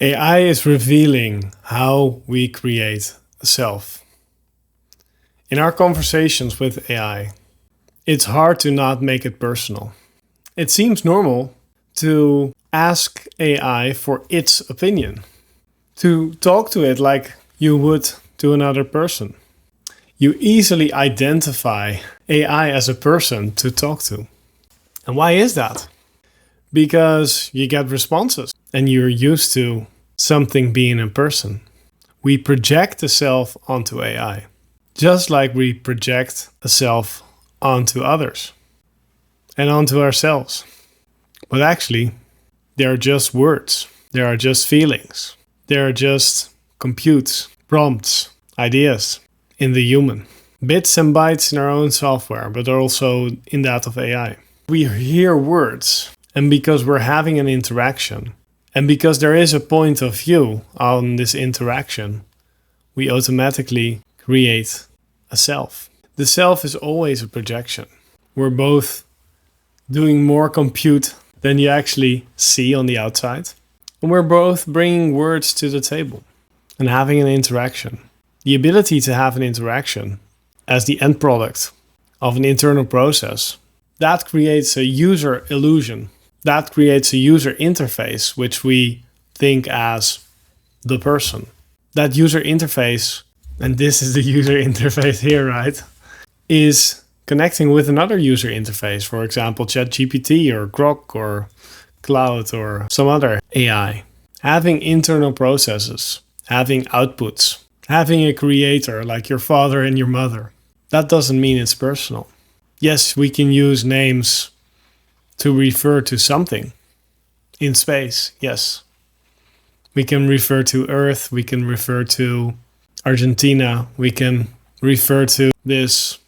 AI is revealing how we create a self. In our conversations with AI, it's hard to not make it personal. It seems normal to ask AI for its opinion, to talk to it like you would to another person. You easily identify AI as a person to talk to. And why is that? Because you get responses and you're used to something being in person. We project the self onto AI, just like we project a self onto others and onto ourselves. But actually, they are just words. They are just feelings. They are just computes, prompts, ideas in the human. Bits and bytes in our own software, but also in that of AI. We hear words, and because we're having an interaction, and because there is a point of view on this interaction, we automatically create a self. The self is always a projection. We're both doing more compute than you actually see on the outside. And we're both bringing words to the table and having an interaction. The ability to have an interaction as the end product of an internal process, that creates a user illusion. That creates a user interface, which we think as the person. That user interface, and this is the user interface here, right, is connecting with another user interface, for example, ChatGPT or Grok or Cloud or some other AI. Having internal processes, having outputs, having a creator like your father and your mother, that doesn't mean it's personal. Yes, we can use names to refer to something in space, yes. We can refer to Earth, we can refer to Argentina, we can refer to this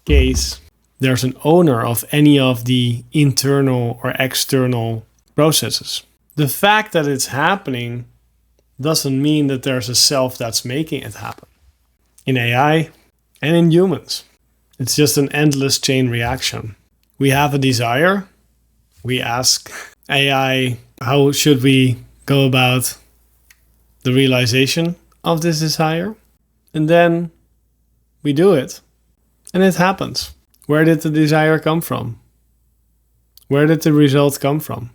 case. There's an owner of any of the internal or external processes. The fact that it's happening doesn't mean that there's a self that's making it happen. In AI and in humans, it's just an endless chain reaction. We have a desire. We ask AI, how should we go about the realization of this desire? And then we do it. And it happens. Where did the desire come from? Where did the result come from?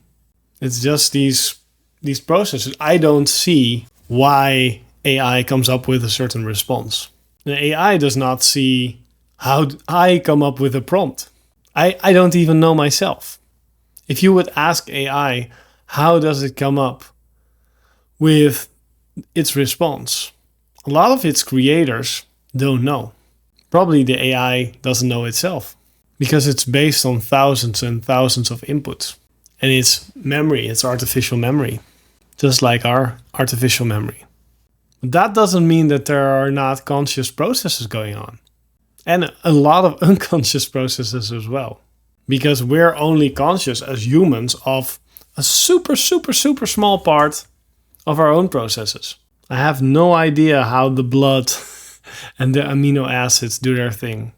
It's just these processes. I don't see why AI comes up with a certain response. The AI does not see how I come up with a prompt. I don't even know myself. If you would ask AI, how does it come up with its response? A lot of its creators don't know. Probably the AI doesn't know itself because it's based on thousands and thousands of inputs. And it's memory, it's artificial memory, just like our artificial memory. But that doesn't mean that there are not conscious processes going on. And a lot of unconscious processes as well. Because we're only conscious as humans of a super, super, super small part of our own processes. I have no idea how the blood and the amino acids do their thing.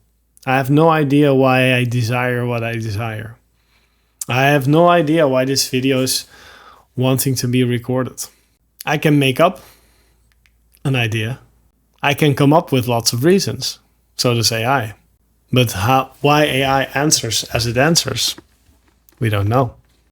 I have no idea why I desire what I desire. I have no idea why this video is wanting to be recorded. I can make up an idea. I can come up with lots of reasons. So does AI. But why AI answers as it answers, we don't know.